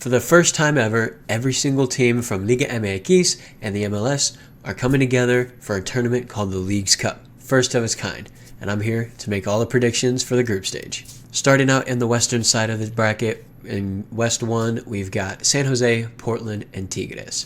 For the first time ever, every single team from Liga MX and the MLS are coming together for a tournament called the Leagues Cup, first of its kind, and I'm here to make all the predictions for the group stage. Starting out in the western side of the bracket, in West 1, we've got San Jose, Portland, and Tigres.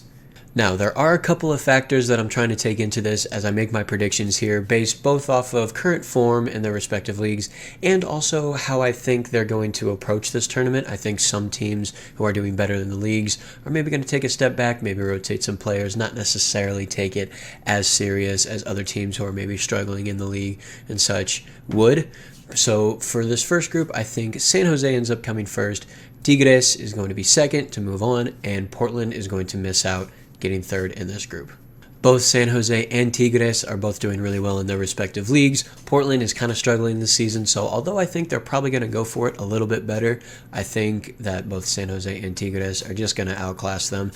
Now, there are a couple of factors that I'm trying to take into this as I make my predictions here, based both off of current form in their respective leagues and also how I think they're going to approach this tournament. I think some teams who are doing better than the leagues are maybe going to take a step back, maybe rotate some players, not necessarily take it as serious as other teams who are maybe struggling in the league and such would. So for this first group, I think San Jose ends up coming first, Tigres is going to be second to move on, and Portland is going to miss out, getting third in this group. Both San Jose and Tigres are both doing really well in their respective leagues. Portland is kind of struggling this season, so although I think they're probably going to go for it a little bit better, I think that both San Jose and Tigres are just going to outclass them,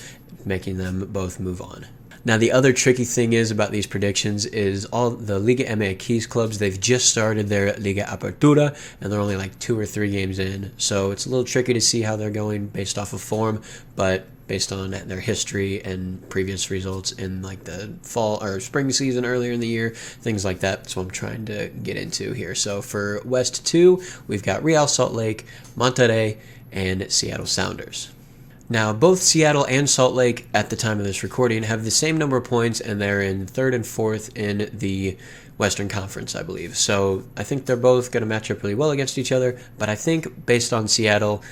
making them both move on. Now, the other tricky thing is about these predictions is all the Liga MX clubs, they've just started their Liga Apertura, and they're only like 2 or 3 games in, so it's a little tricky to see how they're going based off of form, but based on their history and previous results in like the fall or spring season earlier in the year, things like that. That's what I'm trying to get into here. So for West 2, we've got Real Salt Lake, Monterrey, and Seattle Sounders. Now, both Seattle and Salt Lake, at the time of this recording, have the same number of points, and they're in 3rd and 4th in the Western Conference, I believe. So I think they're both going to match up really well against each other, but I think based on Seattle,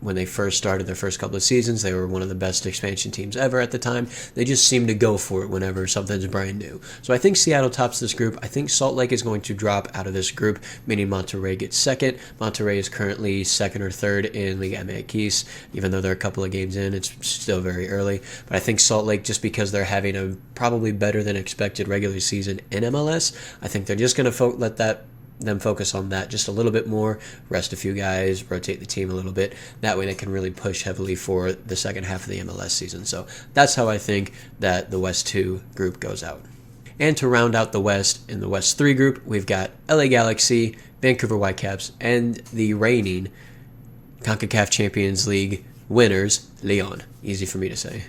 when they first started their first couple of seasons, they were one of the best expansion teams ever at the time. They just seem to go for it whenever something's brand new. So I think Seattle tops this group. I think Salt Lake is going to drop out of this group, meaning Monterrey gets second. Monterrey is currently 2nd or 3rd in Liga MX. Even though they're a couple of games in, it's still very early. But I think Salt Lake, just because they're having a probably better than expected regular season in MLS, I think they're just going to let them focus on that just a little bit more, rest a few guys, rotate the team a little bit. That way they can really push heavily for the second half of the MLS season. So that's how I think that the West 2 group goes out. And to round out the West, in the West 3 group, we've got LA Galaxy, Vancouver Whitecaps, and the reigning CONCACAF Champions League winners, Leon. Easy for me to say.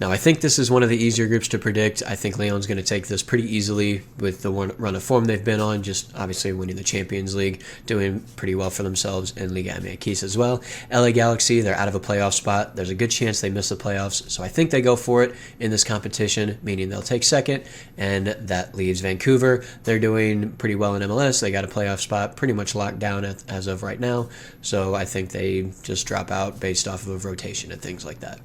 Now, I think this is one of the easier groups to predict. I think Leon's going to take this pretty easily with the run of form they've been on, just obviously winning the Champions League, doing pretty well for themselves in Liga MX as well. LA Galaxy, they're out of a playoff spot. There's a good chance they miss the playoffs, so I think they go for it in this competition, meaning they'll take second, and that leaves Vancouver. They're doing pretty well in MLS. They got a playoff spot pretty much locked down as of right now, so I think they just drop out based off of rotation and things like that.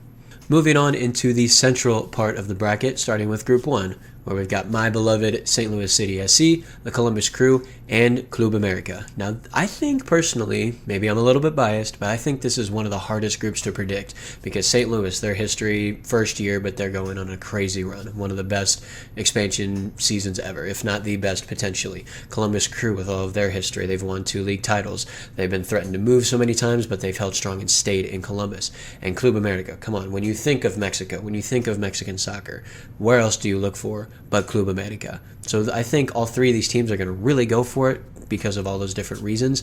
Moving on into the central part of the bracket, starting with Group 1, where we've got my beloved St. Louis City SC, the Columbus Crew, and Club America. Now, I think personally, maybe I'm a little bit biased, but I think this is one of the hardest groups to predict because St. Louis, their history, first year, but they're going on a crazy run. One of the best expansion seasons ever, if not the best potentially. Columbus Crew, with all of their history, they've won 2 league titles. They've been threatened to move so many times, but they've held strong and stayed in Columbus. And Club America, come on, when you think of Mexico, when you think of Mexican soccer, where else do you look for but Club America? So I think all 3 of these teams are going to really go for it because of all those different reasons.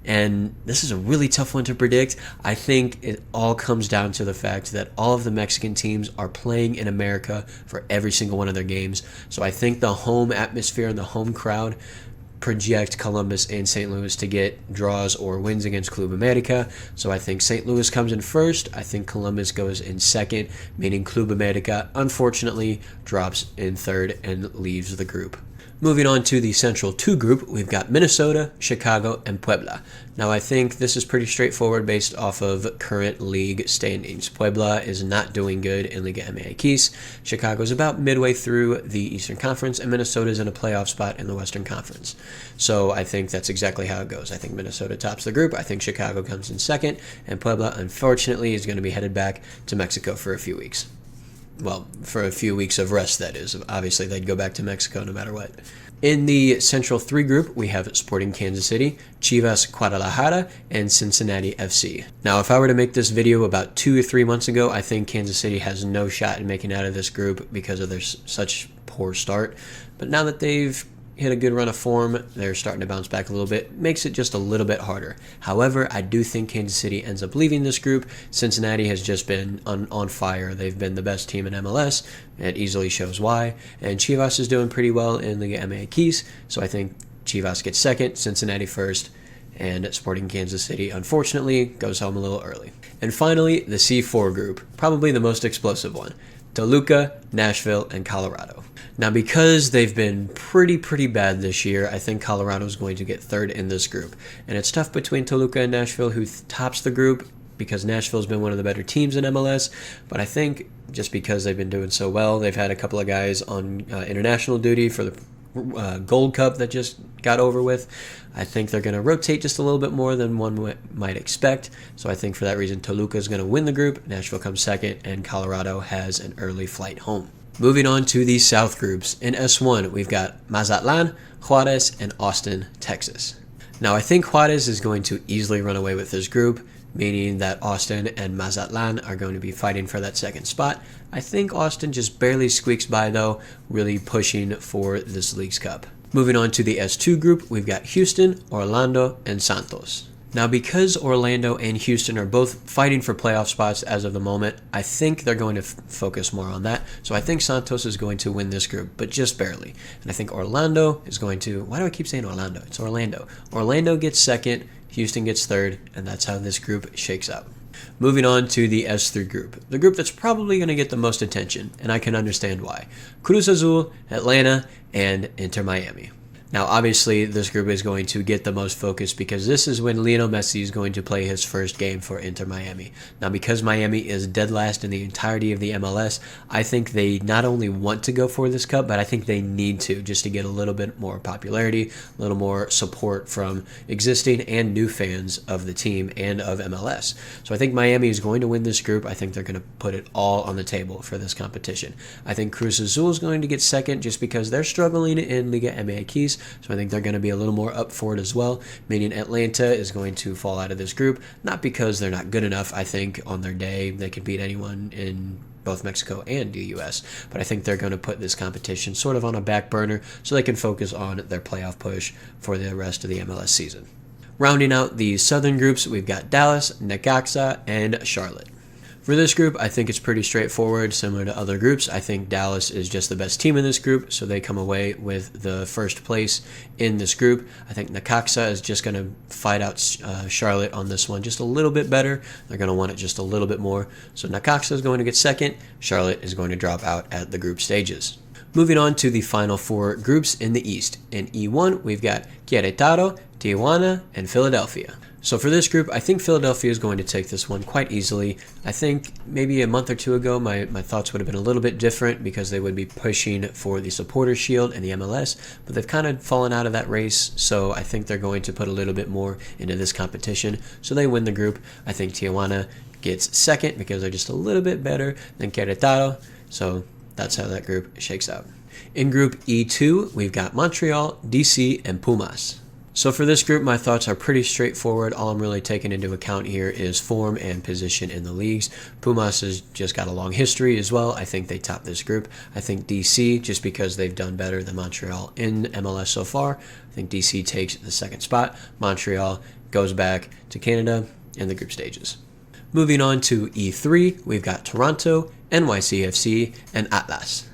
And this is a really tough one to predict. I think it all comes down to the fact that all of the Mexican teams are playing in America for every single one of their games. So I think the home atmosphere and the home crowd project Columbus and St. Louis to get draws or wins against Club America. So I think St. Louis comes in first. I think Columbus goes in second, meaning Club America, unfortunately, drops in third and leaves the group. Moving on to the Central 2 group, we've got Minnesota, Chicago, and Puebla. Now, I think this is pretty straightforward based off of current league standings. Puebla is not doing good in Liga MX. Chicago is about midway through the Eastern Conference, and Minnesota is in a playoff spot in the Western Conference. So I think that's exactly how it goes. I think Minnesota tops the group. I think Chicago comes in second, and Puebla, unfortunately, is going to be headed back to Mexico for a few weeks. Well, for a few weeks of rest, that is. Obviously, they'd go back to Mexico no matter what. In the Central 3 group, we have Sporting Kansas City, Chivas Guadalajara, and Cincinnati FC. Now, if I were to make this video about 2 or 3 months ago, I think Kansas City has no shot in making out of this group because of their such poor start. But now that they've hit a good run of form. They're starting to bounce back a little bit. Makes it just a little bit harder. However, I do think Kansas City ends up leaving this group. Cincinnati has just been on fire. They've been the best team in MLS. It easily shows why. And Chivas is doing pretty well in Liga MX, so I think Chivas gets second, Cincinnati first, and Sporting Kansas City, unfortunately, goes home a little early. And finally, the C4 group, probably the most explosive one. Toluca, Nashville, and Colorado. Now, because they've been pretty bad this year, I think Colorado is going to get third in this group. And it's tough between Toluca and Nashville, who tops the group, because Nashville's been one of the better teams in MLS. But I think just because they've been doing so well, they've had a couple of guys on international duty for the Gold Cup that just got over with. I think they're going to rotate just a little bit more than one might expect. So I think for that reason, Toluca is going to win the group, Nashville comes second, and Colorado has an early flight home. Moving on to the South groups. In S1, we've got Mazatlan, Juarez, and Austin, Texas. Now, I think Juarez is going to easily run away with this group, meaning that Austin and Mazatlan are going to be fighting for that second spot. I think Austin just barely squeaks by, though, really pushing for this Leagues Cup. Moving on to the S2 group, we've got Houston, Orlando, and Santos. Now, because Orlando and Houston are both fighting for playoff spots as of the moment, I think they're going to focus more on that. So I think Santos is going to win this group, but just barely. And I think Orlando is going to... Why do I keep saying Orlando? It's Orlando. Orlando gets second, Houston gets third, and that's how this group shakes out. Moving on to the S3 group, the group that's probably going to get the most attention, and I can understand why. Cruz Azul, Atlanta, and Inter Miami. Now, obviously, this group is going to get the most focus because this is when Lionel Messi is going to play his first game for Inter Miami. Now, because Miami is dead last in the entirety of the MLS, I think they not only want to go for this cup, but I think they need to, just to get a little bit more popularity, a little more support from existing and new fans of the team and of MLS. So I think Miami is going to win this group. I think they're going to put it all on the table for this competition. I think Cruz Azul is going to get second just because they're struggling in Liga MX. So I think they're going to be a little more up for it as well, meaning Atlanta is going to fall out of this group, not because they're not good enough. I think on their day they could beat anyone in both Mexico and the U.S., but I think they're going to put this competition sort of on a back burner so they can focus on their playoff push for the rest of the MLS season. Rounding out the southern groups, we've got Dallas, Necaxa, and Charlotte. For this group, I think it's pretty straightforward, similar to other groups. I think Dallas is just the best team in this group, so they come away with the first place in this group. I think Necaxa is just going to fight out Charlotte on this one just a little bit better. They're going to want it just a little bit more. So Necaxa is going to get second. Charlotte is going to drop out at the group stages. Moving on to the final four groups in the East. In E1, we've got Querétaro, Tijuana, and Philadelphia. So for this group, I think Philadelphia is going to take this one quite easily. I think maybe a month or two ago, my thoughts would have been a little bit different because they would be pushing for the Supporters Shield and the MLS, but they've kind of fallen out of that race, so I think they're going to put a little bit more into this competition. So they win the group. I think Tijuana gets second because they're just a little bit better than Querétaro, so that's how that group shakes out. In Group E2, we've got Montreal, DC, and Pumas. So for this group, my thoughts are pretty straightforward. All I'm really taking into account here is form and position in the leagues. Pumas has just got a long history as well. I think they top this group. I think DC, just because they've done better than Montreal in MLS so far, I think DC takes the second spot. Montreal goes back to Canada in the group stages. Moving on to E3, we've got Toronto, NYCFC, and Atlas.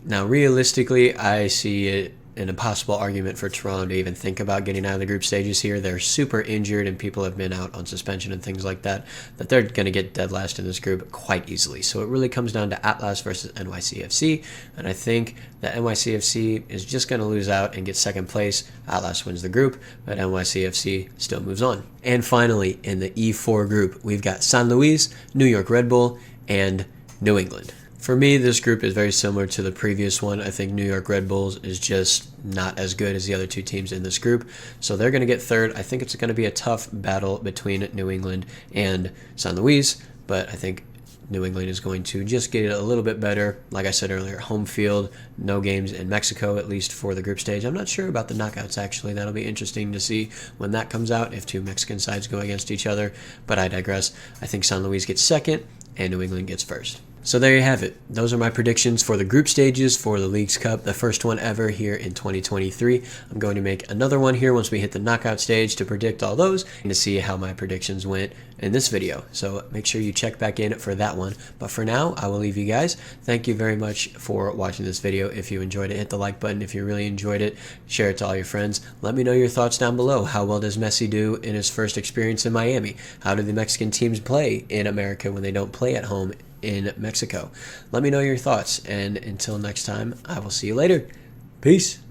Now, realistically, I see it an impossible argument for Toronto to even think about getting out of the group stages here. They're super injured and people have been out on suspension and things like that they're going to get dead last in this group quite easily. So it really comes down to Atlas versus NYCFC, and I think that NYCFC is just going to lose out and get second place. Atlas wins the group, but NYCFC still moves on. And finally, in the E4 group, we've got San Luis, New York Red Bull, and New England. For me, this group is very similar to the previous one. I think New York Red Bulls is just not as good as the other two teams in this group. So they're going to get third. I think it's going to be a tough battle between New England and San Luis, but I think New England is going to just get it a little bit better. Like I said earlier, home field, no games in Mexico, at least for the group stage. I'm not sure about the knockouts, actually. That'll be interesting to see when that comes out, if two Mexican sides go against each other, but I digress. I think San Luis gets second and New England gets first. So there you have it. Those are my predictions for the group stages for the Leagues Cup, the first one ever here in 2023. I'm going to make another one here once we hit the knockout stage to predict all those and to see how my predictions went in this video. So make sure you check back in for that one. But for now, I will leave you guys. Thank you very much for watching this video. If you enjoyed it, hit the like button. If you really enjoyed it, share it to all your friends. Let me know your thoughts down below. How well does Messi do in his first experience in Miami? How do the Mexican teams play in America when they don't play at home in Mexico? Let me know your thoughts, and until next time, I will see you later. Peace.